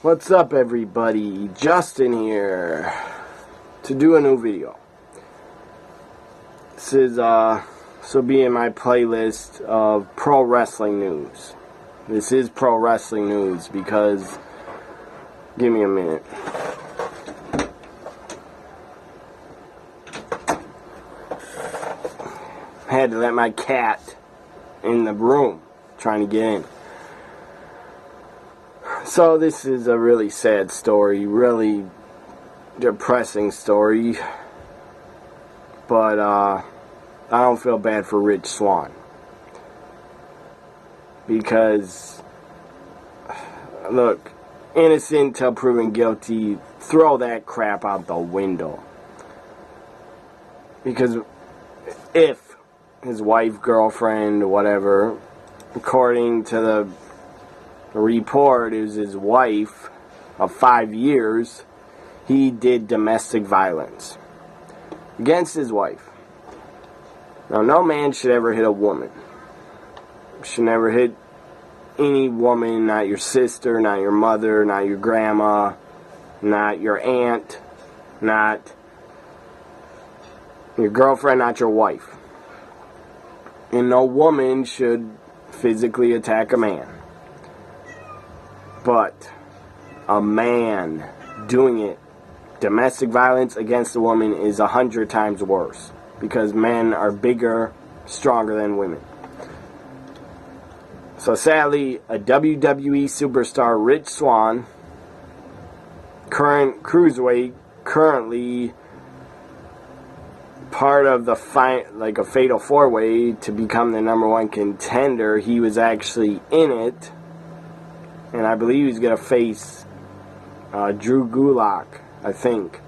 What's up, everybody? Justin here to do a new video. This is will be in my playlist of pro wrestling news. This is pro wrestling news because, give me a minute. I had to let my cat in the room trying to get in. So this is a really sad story, really depressing story, but I don't feel bad for Rich Swann, because, look, innocent till proven guilty, throw that crap out the window. Because if his wife, girlfriend, whatever, according to the report, is his wife of 5 years, he did domestic violence against his wife. Now, no man should ever hit a woman. Should never hit any woman, not your sister, not your mother, not your grandma, not your aunt, not your girlfriend, not your wife. And no woman should physically attack a man. But a man doing it, domestic violence against a woman, is 100 times worse, because men are bigger, stronger than women. So sadly, a WWE superstar, Rich Swann, current cruiserweight, currently part of the fight, like a fatal four-way to become the #1 contender. He was actually in it. And I believe he's going to face Drew Gulak, I think.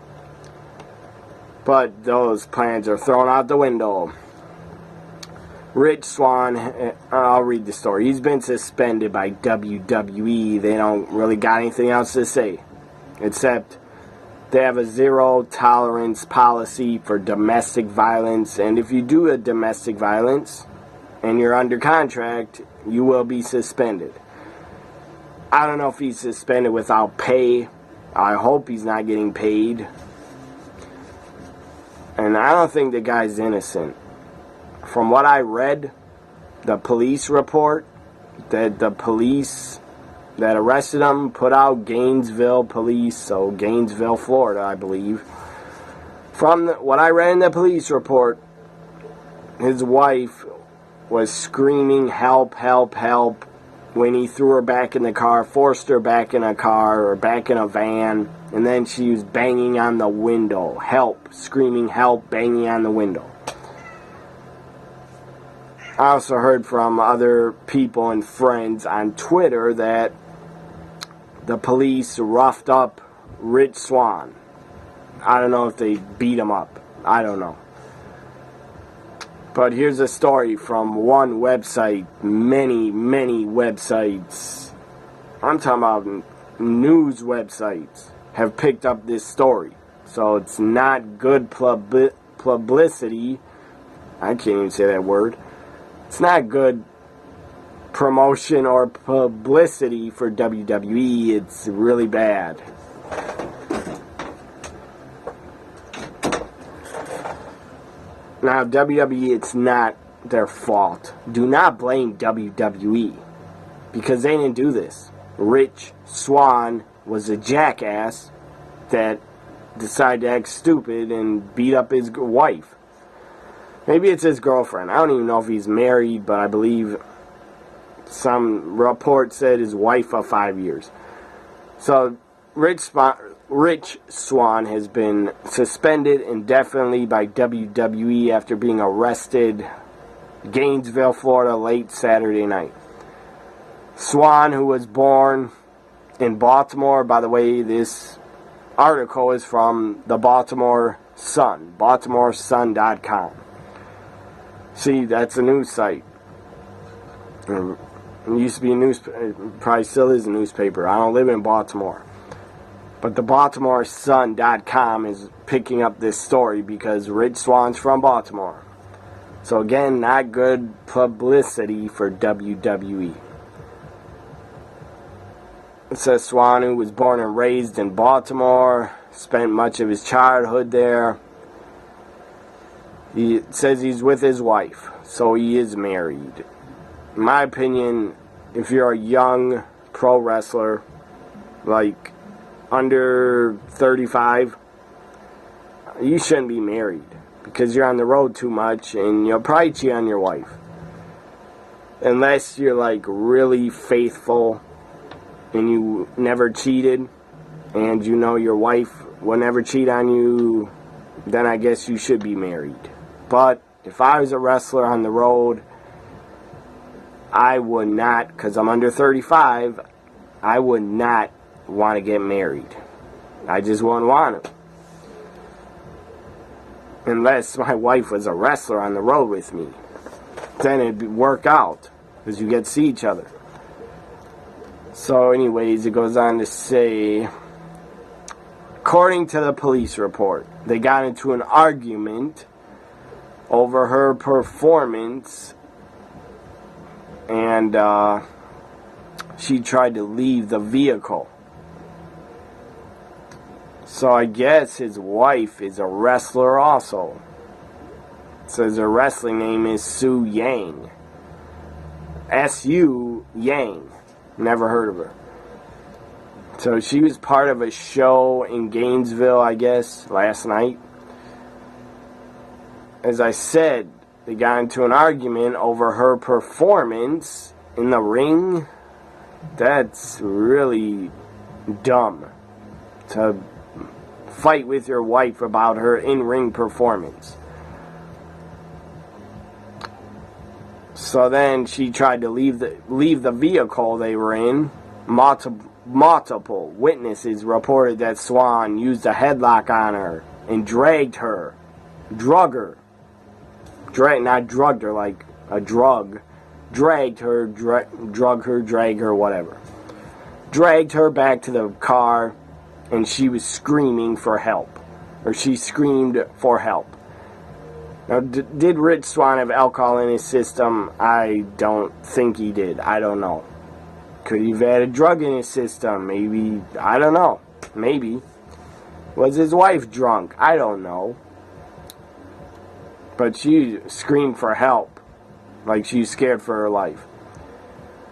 But those plans are thrown out the window. Rich Swann, I'll read the story. He's been suspended by WWE. They don't really got anything else to say, except they have a zero tolerance policy for domestic violence. And if you do a domestic violence and you're under contract, you will be suspended. I don't know if he's suspended without pay. I hope he's not getting paid. And I don't think the guy's innocent. From what I read, the police report that the police that arrested him put out, Gainesville police, so Gainesville, Florida, I believe. From what I read in the police report, his wife was screaming, "Help, help, help," when he threw her back in the car, forced her back in a car or back in a van, and then she was banging on the window. Help, screaming help, banging on the window. I also heard from other people and friends on Twitter that the police roughed up Rich Swann. I don't know if they beat him up. I don't know. But here's a story from one website, many websites. I'm talking about news websites have picked up this story. So it's not good publicity. I can't even say that word. It's not good promotion or publicity for WWE. It's really bad. Now, WWE, it's not their fault. Do not blame WWE, because they didn't do this. Rich Swann was a jackass that decided to act stupid and beat up his wife. Maybe it's his girlfriend. I don't even know if he's married, but I believe some report said his wife of 5 years. So, Rich Swann has been suspended indefinitely by WWE after being arrested in Gainesville, Florida, late Saturday night. Swann, who was born in Baltimore, by the way, this article is from the Baltimore Sun, baltimoresun.com. See, that's a news site. It used to be a newspaper, probably still is a newspaper. I don't live in Baltimore. But the BaltimoreSun.com is picking up this story because Rich Swann's from Baltimore. So again, not good publicity for WWE. It says Swann, who was born and raised in Baltimore, spent much of his childhood there. He says he's with his wife, so he is married. In my opinion, if you're a young pro wrestler, like under 35, you shouldn't be married because you're on the road too much and you'll probably cheat on your wife. Unless you're like really faithful and you never cheated and you know your wife will never cheat on you, then I guess you should be married. But if I was a wrestler on the road, I would not, because I'm under 35, I would not want to get married. I just wouldn't want to. Unless my wife was a wrestler on the road with me. Then it'd work out, because you get to see each other. So anyways, it goes on to say, according to the police report, they got into an argument over her performance, and she tried to leave the vehicle. So I guess his wife is a wrestler also. It says her wrestling name is Su Yang. S-U Yang. Never heard of her. So she was part of a show in Gainesville, I guess, last night. As I said, they got into an argument over her performance in the ring. That's really dumb to fight with your wife about her in-ring performance. So then she tried to leave the vehicle they were in. Multiple witnesses reported that Swann used a headlock on her and dragged her. Drug her. Not drugged her like a drug. Dragged her, drug her, drag her, whatever. Dragged her back to the car, and she was screaming for help. Or she screamed for help. Now, did Rich Swann have alcohol in his system? I don't think he did. I don't know. Could he have had a drug in his system? Maybe. I don't know. Maybe. Was his wife drunk? I don't know. But she screamed for help. Like she was scared for her life.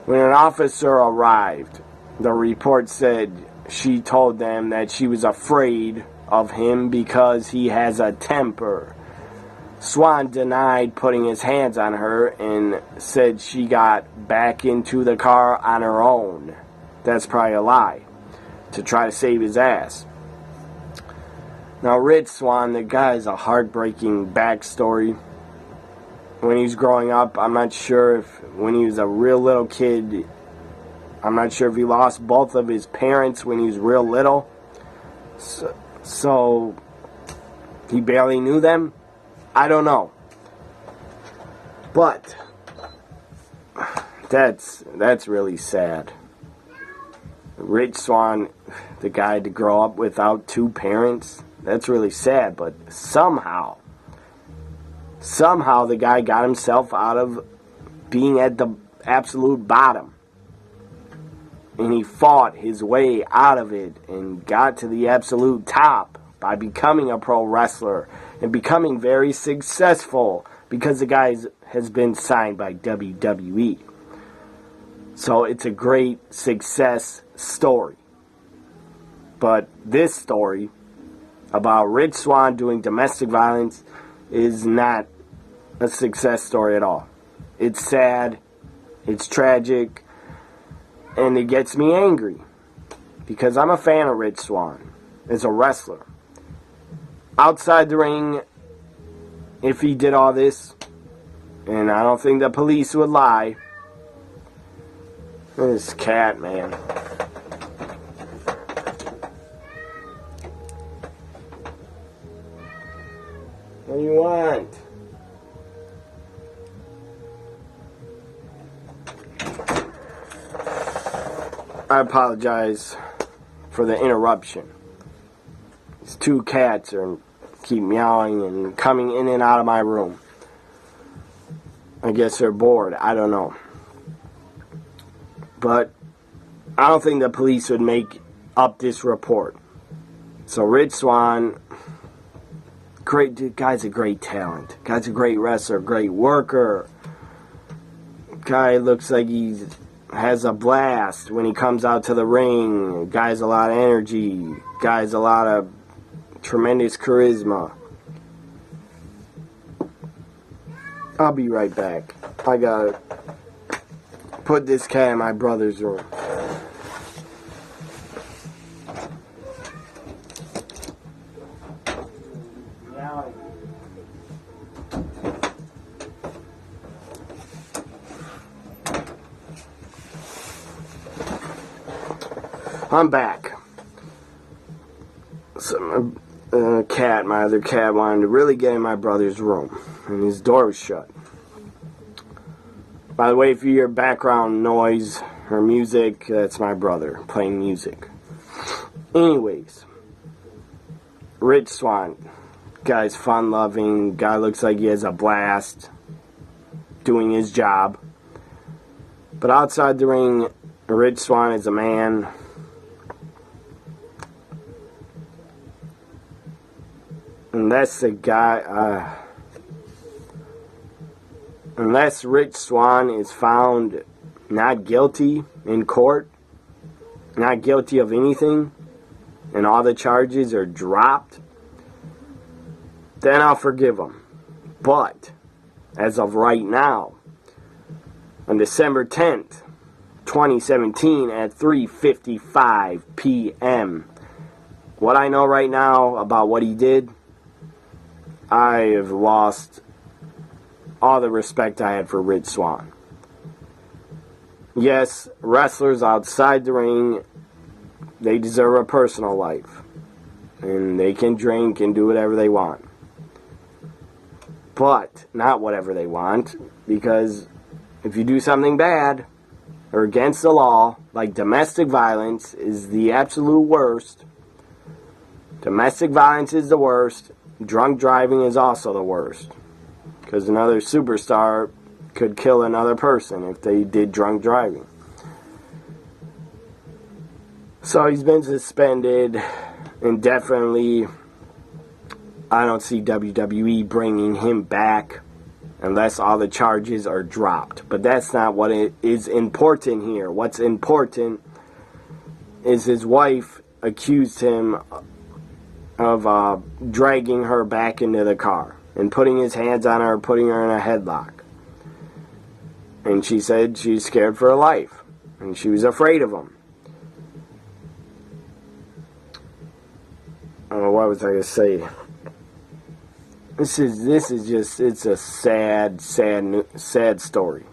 When an officer arrived, the report said she told them that she was afraid of him because he has a temper. Swann denied putting his hands on her and said she got back into the car on her own. That's probably a lie, to try to save his ass. Now, Rich Swann, the guy has a heartbreaking backstory. When he was growing up, I'm not sure if, when he was a real little kid, I'm not sure if he lost both of his parents when he was real little. So he barely knew them. I don't know. But that's really sad. Rich Swann, the guy to grow up without two parents, that's really sad. But somehow the guy got himself out of being at the absolute bottom. And he fought his way out of it and got to the absolute top by becoming a pro wrestler and becoming very successful because the guy has been signed by WWE. So it's a great success story. But this story about Rich Swann doing domestic violence is not a success story at all. It's sad, it's tragic, and it gets me angry because I'm a fan of Rich Swann as a wrestler. Outside the ring, if he did all this, and I don't think the police would lie. This cat, man. What do you want? I apologize for the interruption. These two cats keep meowing and coming in and out of my room. I guess they're bored. I don't know. But I don't think the police would make up this report. So Rich Swann, great dude, guy's a great talent. Guy's a great wrestler, great worker. Guy looks like he has a blast when he comes out to the ring. Guy's a lot of energy. Guy's a lot of tremendous charisma. I'll be right back. I gotta put this cat in my brother's room. I'm back. So my other cat wanted to really get in my brother's room, and his door was shut. By the way, if you hear background noise or music, that's my brother playing music. Anyways, Rich Swann, guy's fun-loving, guy looks like he has a blast doing his job. But outside the ring, Rich Swann is a man. Unless Rich Swann is found not guilty in court, not guilty of anything, and all the charges are dropped, then I'll forgive him. But, as of right now, on December 10th, 2017 at 3:55 p.m., what I know right now about what he did, I have lost all the respect I had for Rich Swann. Yes, wrestlers outside the ring, they deserve a personal life. And they can drink and do whatever they want. But not whatever they want, because if you do something bad or against the law, like domestic violence is the absolute worst. Domestic violence is the worst. Drunk driving is also the worst. Because another superstar could kill another person if they did drunk driving. So he's been suspended indefinitely. I don't see WWE bringing him back unless all the charges are dropped. But that's not what is important here. What's important is his wife accused him of dragging her back into the car and putting his hands on her, putting her in a headlock. And she said she's scared for her life. And she was afraid of him. Oh, what was I going to say? This is just, it's a sad story.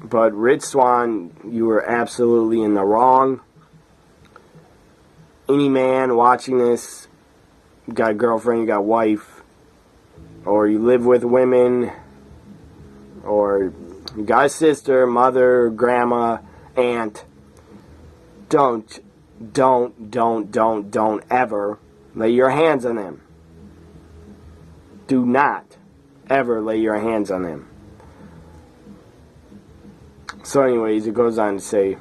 But Rich Swann, you were absolutely in the wrong. Any man watching this, you got a girlfriend, you got a wife, or you live with women, or you got a sister, mother, grandma, aunt, don't ever lay your hands on them. Do not ever lay your hands on them. So anyways, it goes on to say,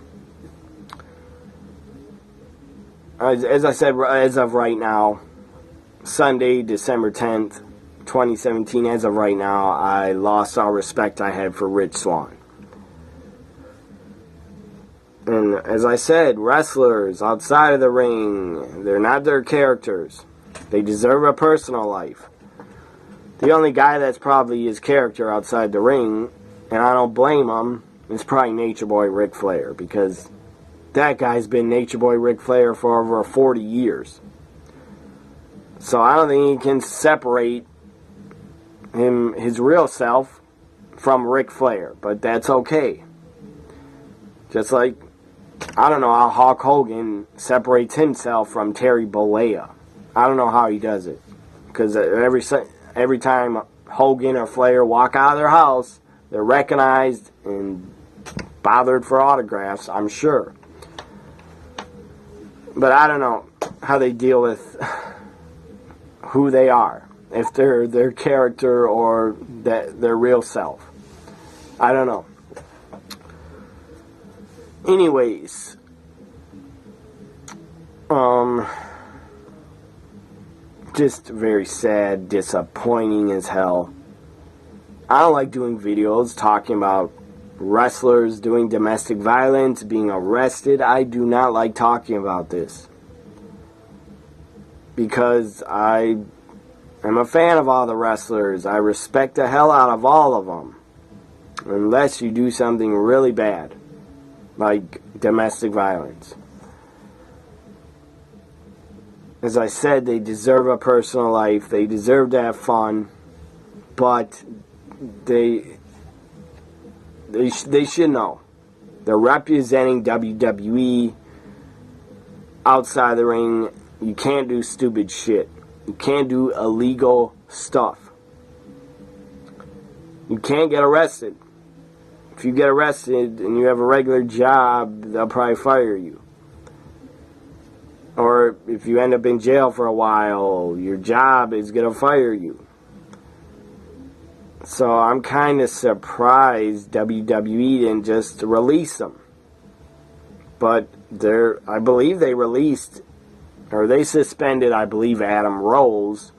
as I said, as of right now, Sunday, December 10th, 2017, as of right now, I lost all respect I had for Rich Swann. And as I said, wrestlers outside of the ring, they're not their characters. They deserve a personal life. The only guy that's probably his character outside the ring, and I don't blame him, is probably Nature Boy Ric Flair, because that guy's been Nature Boy Ric Flair for over 40 years. So I don't think he can separate his real self from Ric Flair, but that's okay. Just like, I don't know how Hulk Hogan separates himself from Terry Bollea. I don't know how he does it. Because every time Hogan or Flair walk out of their house, they're recognized and bothered for autographs, I'm sure. But I don't know how they deal with who they are. If they're their character or their real self. I don't know. Anyways, just very sad, disappointing as hell. I don't like doing videos talking about wrestlers doing domestic violence, being arrested. I do not like talking about this. Because I am a fan of all the wrestlers. I respect the hell out of all of them. Unless you do something really bad. Like domestic violence. As I said, they deserve a personal life. They deserve to have fun. But they should know. They're representing WWE outside the ring. You can't do stupid shit. You can't do illegal stuff. You can't get arrested. If you get arrested and you have a regular job, they'll probably fire you. Or if you end up in jail for a while, your job is going to fire you. So I'm kind of surprised WWE didn't just release them. But I believe they released, or they suspended, I believe, Adam Rose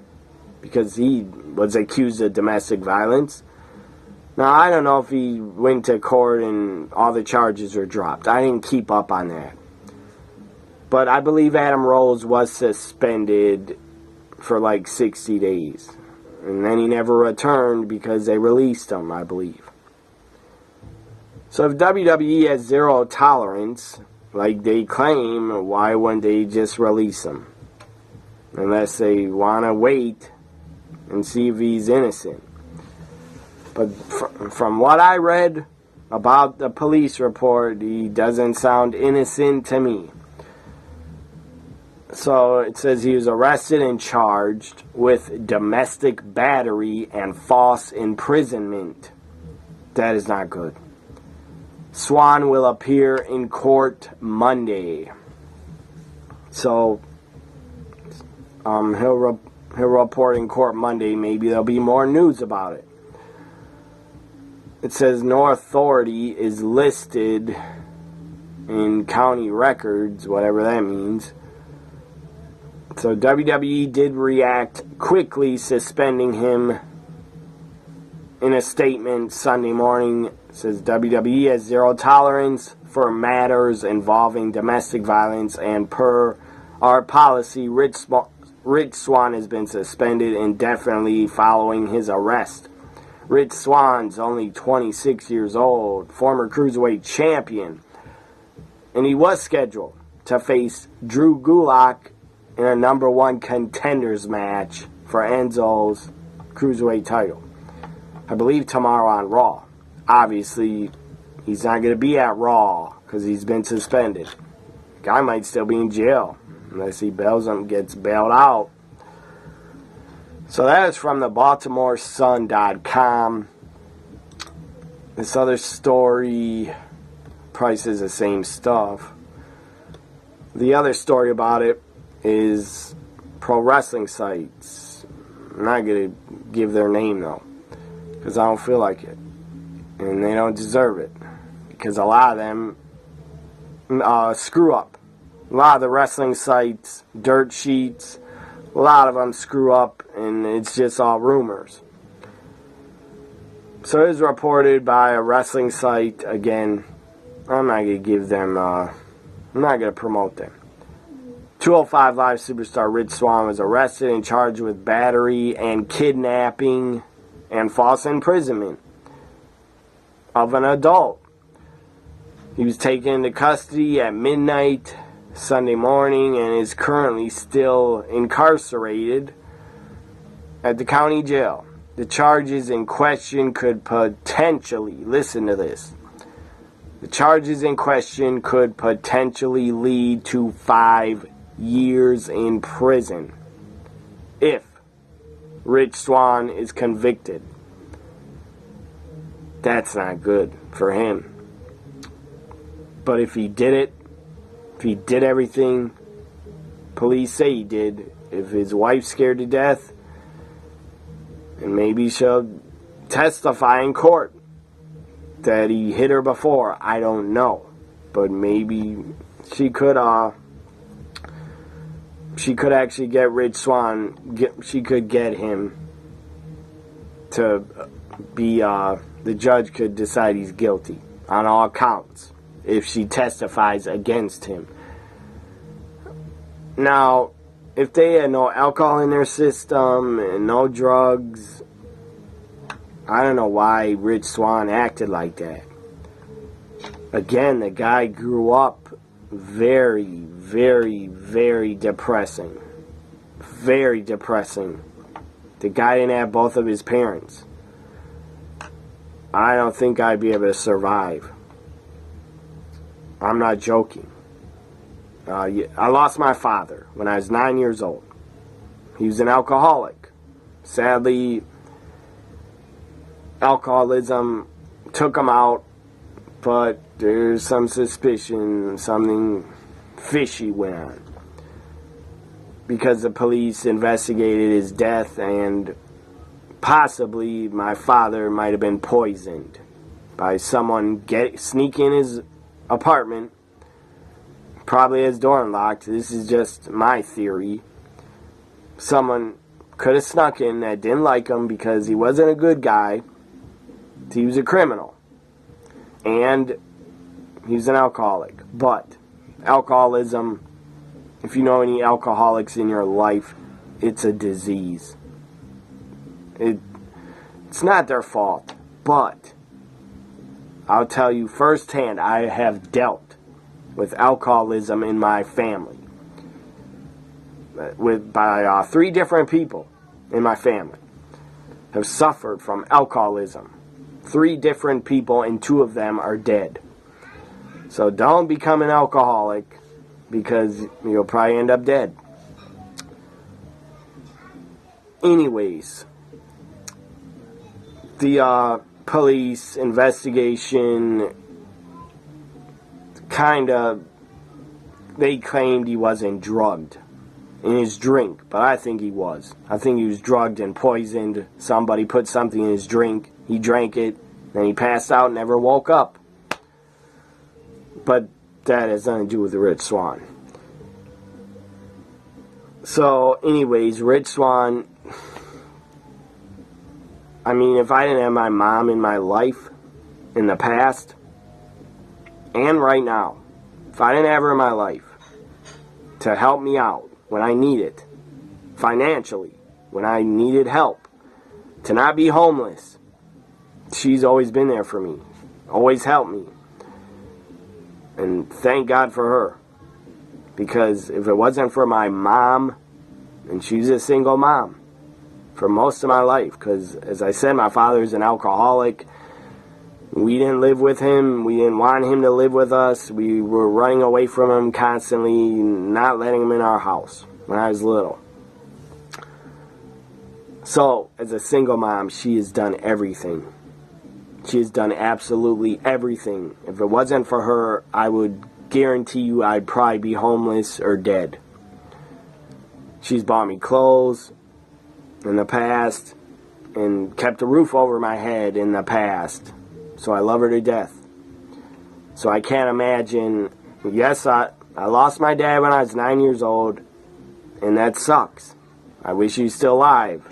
because he was accused of domestic violence. Now, I don't know if he went to court and all the charges were dropped. I didn't keep up on that. But I believe Adam Rose was suspended for like 60 days. And then he never returned because they released him, I believe. So if WWE has zero tolerance, like they claim, why wouldn't they just release him? Unless they want to wait and see if he's innocent. But from what I read about the police report, he doesn't sound innocent to me. So it says he was arrested and charged with domestic battery and false imprisonment. That is not good. Swann will appear in court Monday. So he'll report in court Monday. Maybe there'll be more news about it. It says no authority is listed in county records, whatever that means. So WWE did react quickly, suspending him in a statement Sunday morning. It says WWE has zero tolerance for matters involving domestic violence, and per our policy, Rich Swann has been suspended indefinitely following his arrest. Rich Swann's only 26 years old, former Cruiserweight champion, and he was scheduled to face Drew Gulak in a number one contenders match for Enzo's Cruiserweight title. I believe tomorrow on Raw. Obviously, he's not going to be at Raw because he's been suspended. Guy might still be in jail unless he gets bailed out. So that is from the BaltimoreSun.com. This other story probably says the same stuff. The other story about it is pro wrestling sites. I'm not going to give their name though, because I don't feel like it. And they don't deserve it. Because a lot of them screw up. A lot of the wrestling sites, dirt sheets, a lot of them screw up, and it's just all rumors. So it was reported by a wrestling site. Again, I'm not going to give them, I'm not going to promote them. 205 Live superstar Rich Swann was arrested and charged with battery and kidnapping and false imprisonment of an adult. He was taken into custody at midnight Sunday morning and is currently still incarcerated at the county jail. The charges in question could potentially, listen to this, the charges in question could potentially lead to 5 years in prison if Rich Swann is convicted. That's not good for him. But if he did it, if he did everything police say he did, if his wife's scared to death, and maybe she'll testify in court that he hit her before, I don't know. but maybe she could actually get Rich Swann. She could get him to be. The judge could decide he's guilty on all counts if she testifies against him. Now, if they had no alcohol in their system and no drugs, I don't know why Rich Swann acted like that. Again, the guy grew up very, very, very depressing. Very depressing. The guy didn't have both of his parents. I don't think I'd be able to survive. I'm not joking. I lost my father when I was 9 years old. He was an alcoholic. Sadly, alcoholism took him out, but there's some suspicion something fishy went on. Because the police investigated his death, and possibly my father might have been poisoned by someone sneaking in his apartment, probably his door unlocked. This is just my theory. Someone could have snuck in that didn't like him because he wasn't a good guy. He was a criminal. And he was an alcoholic. But alcoholism, if you know any alcoholics in your life, it's a disease. It's not their fault. But I'll tell you firsthand, I have dealt with alcoholism in my family. By 3 different people in my family have suffered from alcoholism. 3 different people, and 2 of them are dead. So don't become an alcoholic, because you'll probably end up dead. Anyways, the police investigation they claimed he wasn't drugged in his drink, but I think he was. I think he was drugged and poisoned. Somebody put something in his drink. He drank it, then he passed out and never woke up. But that has nothing to do with Rich Swann. So, anyways, Rich Swann, I mean, if I didn't have my mom in my life in the past and right now, if I didn't have her in my life to help me out when I need it, financially, when I needed help, to not be homeless, she's always been there for me, always helped me. And thank God for her. Because if it wasn't for my mom, and she's a single mom for most of my life, because as I said, my father's an alcoholic. We didn't live with him. We didn't want him to live with us. We were running away from him constantly, not letting him in our house when I was little. So, as a single mom, she has done everything. She has done absolutely everything. If it wasn't for her, I would guarantee you I'd probably be homeless or dead. She's bought me clothes in the past and kept a roof over my head in the past. So I love her to death. So I can't imagine. Yes, I lost my dad when I was 9 years old, and that sucks. I wish he was still alive.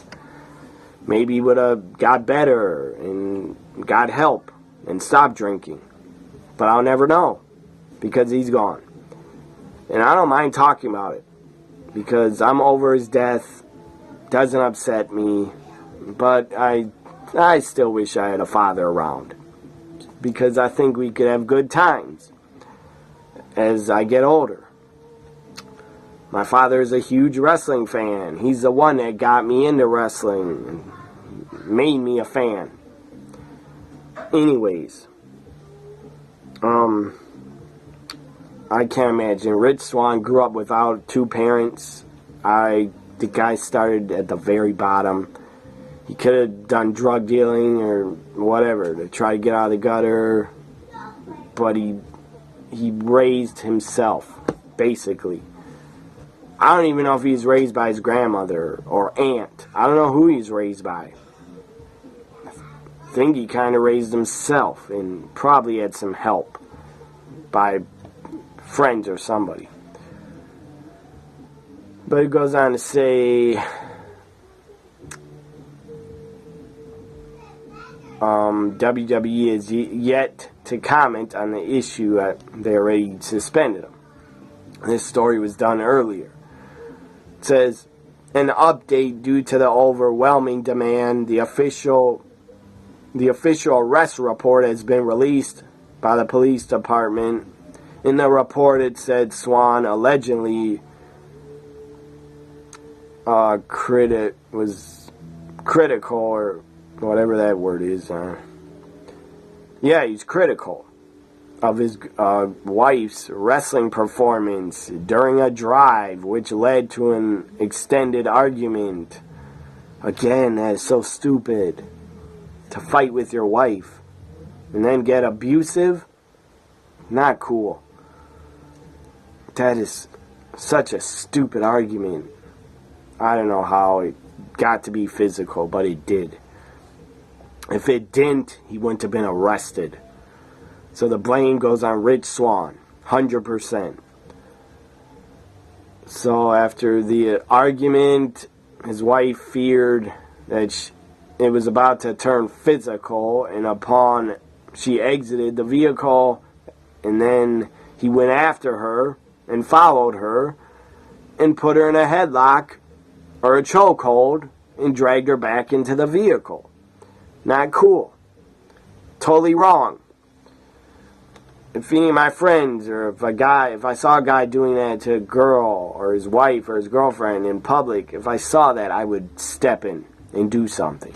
Maybe he would have got better and got help and stopped drinking. But I'll never know, because he's gone. And I don't mind talking about it, because I'm over his death. Doesn't upset me. But I still wish I had a father around, because I think we could have good times as I get older. My father is a huge wrestling fan. He's the one that got me into wrestling and made me a fan. Anyways, I can't imagine. Rich Swann grew up without 2 parents. The guy started at the very bottom. He could have done drug dealing or whatever to try to get out of the gutter, but he raised himself, basically. I don't even know if he's raised by his grandmother or aunt. I don't know who he's raised by. I think he kind of raised himself and probably had some help. by friends or somebody. But it goes on to say, WWE is yet to comment on the issue that they already suspended him. This story was done earlier. It says, an update due to the overwhelming demand. The official arrest report has been released by the police department. In the report, it said Swann allegedly was critical, or whatever that word is. He's critical of his wife's wrestling performance during a drive, which led to an extended argument. Again, that is so stupid. To fight with your wife and then get abusive? Not cool. That is such a stupid argument. I don't know how it got to be physical, but it did. If it didn't, he wouldn't have been arrested. So the blame goes on Rich Swann, 100%. So after the argument, his wife feared that it was about to turn physical, and upon she exited the vehicle, and then he went after her and followed her and put her in a headlock or a chokehold and dragged her back into the vehicle. Not cool. Totally wrong. If any of my friends, or if I saw a guy doing that to a girl or his wife or his girlfriend in public, if I saw that, I would step in and do something.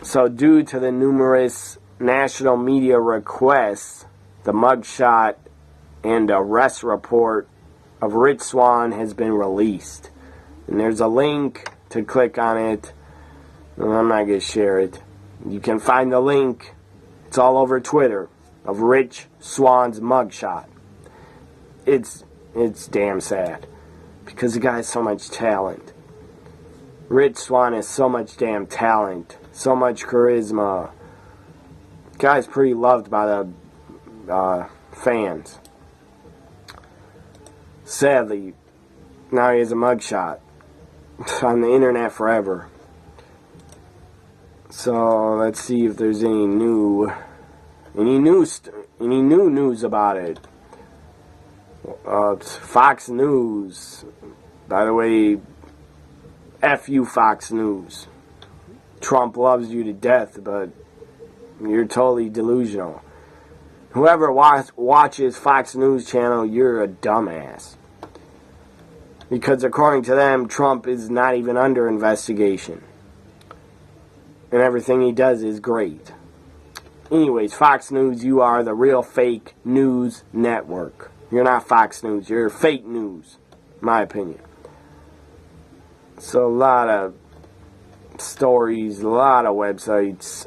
So due to the numerous national media requests, the mugshot and arrest report of Rich Swann has been released. And there's a link to click on it. And I'm not going to share it. You can find the link. It's all over Twitter, of Rich Swann's mugshot. It's damn sad, because the guy has so much talent. Rich Swann has so much damn talent, so much charisma. The guy's pretty loved by the fans. Sadly, now he has a mugshot on the internet forever. So let's see if there's any new news about it. Fox News. By the way, F you, Fox News. Trump loves you to death, but you're totally delusional. Whoever watches Fox News channel, you're a dumbass. Because according to them, Trump is not even under investigation. And everything he does is great. Anyways, Fox News, you are the real fake news network. You're not Fox News. You're fake news, in my opinion. So a lot of stories, a lot of websites.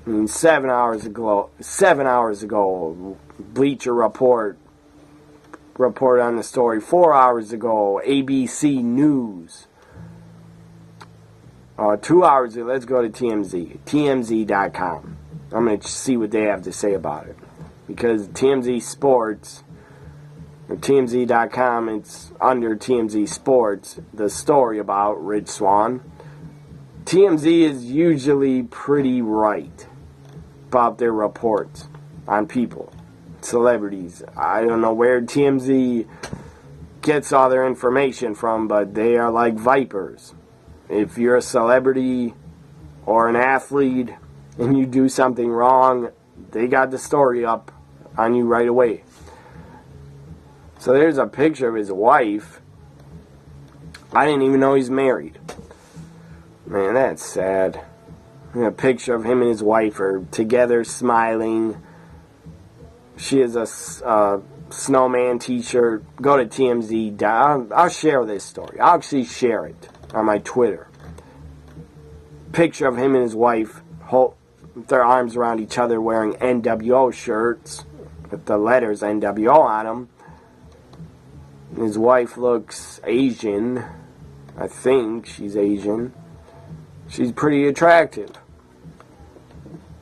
I mean, 7 hours ago, Bleacher Report on the story. 4 hours ago, ABC News. 2 hours ago, let's go to TMZ. TMZ.com. I'm going to see what they have to say about it. Because TMZ Sports, or TMZ.com, it's under TMZ Sports, the story about Rich Swann. TMZ is usually pretty right about their reports on people, celebrities. I don't know where TMZ gets all their information from, but they are like vipers. If you're a celebrity or an athlete and you do something wrong, they got the story up on you right away. So there's a picture of his wife. I didn't even know he's married. Man, that's sad. A picture of him and his wife are together smiling. She has a snowman t-shirt. Go to TMZ. I'll share this story. I'll actually share it on my Twitter. Picture of him and his wife with their arms around each other wearing NWO shirts with the letters NWO on them. His wife looks Asian. I think she's Asian. She's pretty attractive.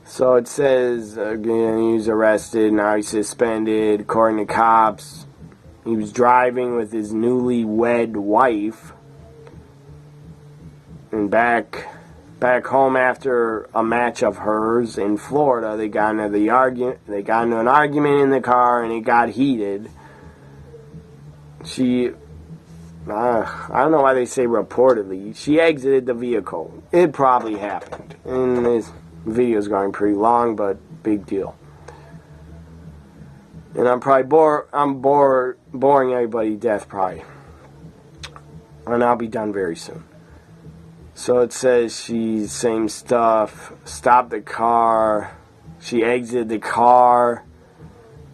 So it says, again, he was arrested, now he's suspended. According to cops, he was driving with his newlywed wife. And back home after a match of hers in Florida, they got into an argument in the car, and it got heated. I don't know why they say reportedly. She exited the vehicle. It probably happened. And this video's going pretty long, but big deal. And I'm probably boring everybody to death, probably. And I'll be done very soon. So it says she's same stuff. Stopped the car. She exited the car.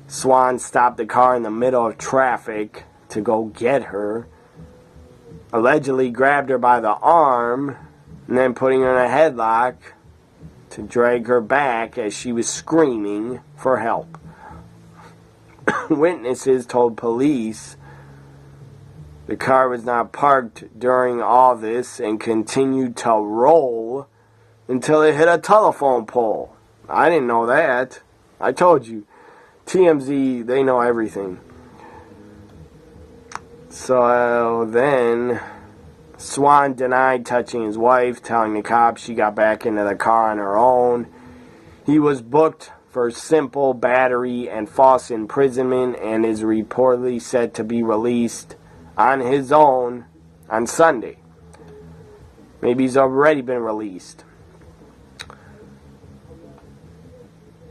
Swann stopped the car in the middle of traffic to go get her. Allegedly grabbed her by the arm and then putting her in a headlock to drag her back as she was screaming for help. Witnesses told police the car was not parked during all this and continued to roll until it hit a telephone pole. I didn't know that. I told you. TMZ, they know everything. So then, Swann denied touching his wife, telling the cops she got back into the car on her own. He was booked for simple battery and false imprisonment and is reportedly set to be released on his own on Sunday. Maybe he's already been released.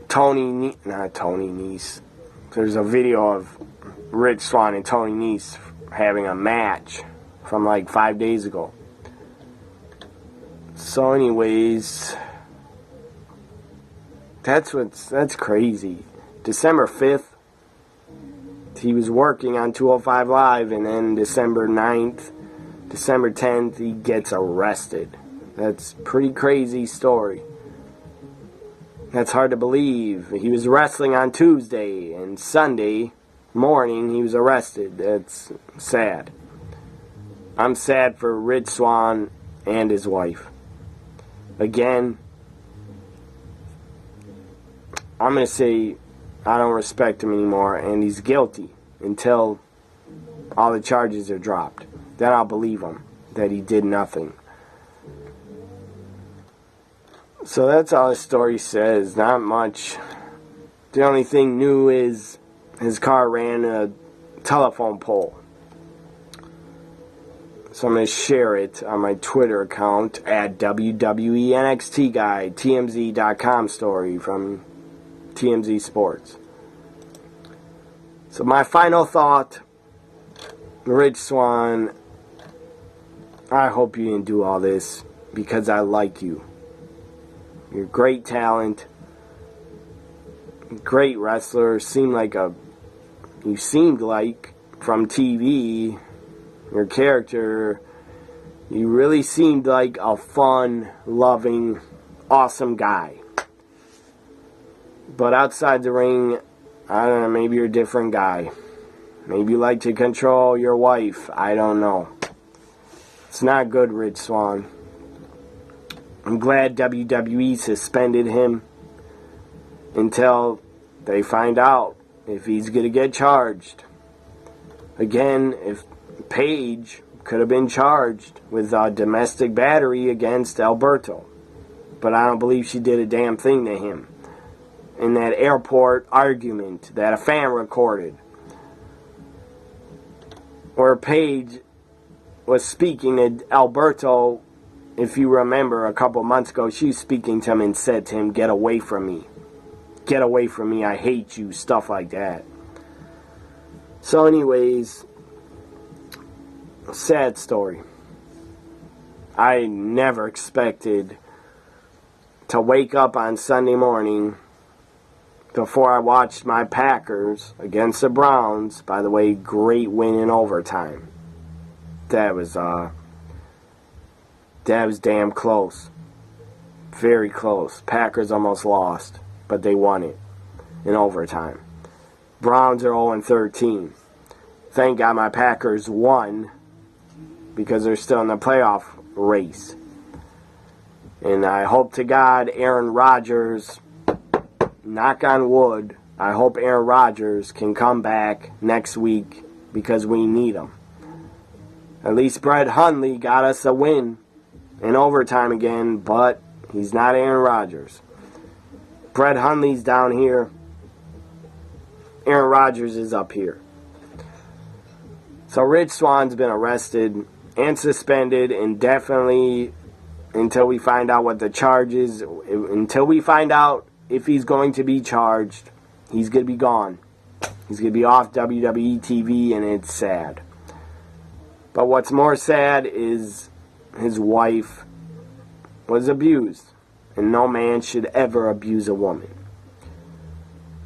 Not Tony Nese. There's a video of Rich Swann and Tony Nese having a match from like 5 days ago. So anyways, that's crazy. December 5th, he was working on 205 Live, and then December 9th, December 10th, he gets arrested. That's a pretty crazy story. That's hard to believe. He was wrestling on Tuesday, and Sunday morning he was arrested. That's sad. I'm sad for Rich Swann and his wife. Again, I'm going to say I don't respect him anymore, and he's guilty until all the charges are dropped. Then I'll believe him that he did nothing. So that's all the story says. Not much. The only thing new is his car ran a telephone pole. So I'm going to share it on my Twitter account at WWE NXT Guy, TMZ.com story from TMZ Sports. So my final thought, Rich Swann, I hope you didn't do all this because I like you. You're great talent, great wrestler. You seemed like from TV, your character, you really seemed like a fun, loving, awesome guy. But outside the ring, I don't know, maybe you're a different guy. Maybe you like to control your wife. I don't know. It's not good, Rich Swann. I'm glad WWE suspended him until they find out if he's going to get charged. Again, if Paige could have been charged with domestic battery against Alberto. But I don't believe she did a damn thing to him. In that airport argument that a fan recorded, where Paige was speaking to Alberto, if you remember a couple months ago, she was speaking to him and said to him, "Get away from me. Get away from me. I hate you," stuff like that. So anyways, sad story. I never expected to wake up on Sunday morning before I watched my Packers against the Browns. By the way, great win in overtime. That was damn close. Very close. Packers almost lost, but they won it in overtime. Browns are 0-13. Thank God my Packers won because they're still in the playoff race. And I hope to God Aaron Rodgers knock on wood, I hope Aaron Rodgers can come back next week because we need him. At least Brett Hundley got us a win in overtime again, but he's not Aaron Rodgers. Brett Hundley's down here. Aaron Rodgers is up here. So Rich Swann's been arrested and suspended indefinitely until we find out what the charge is. Until we find out if he's going to be charged, he's going to be gone. He's going to be off WWE TV, and it's sad. But what's more sad is his wife was abused, and no man should ever abuse a woman.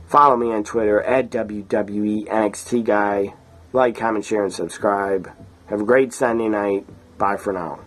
Follow me on Twitter at WWE NXT Guy. Like, comment, share, and subscribe. Have a great Sunday night. Bye for now.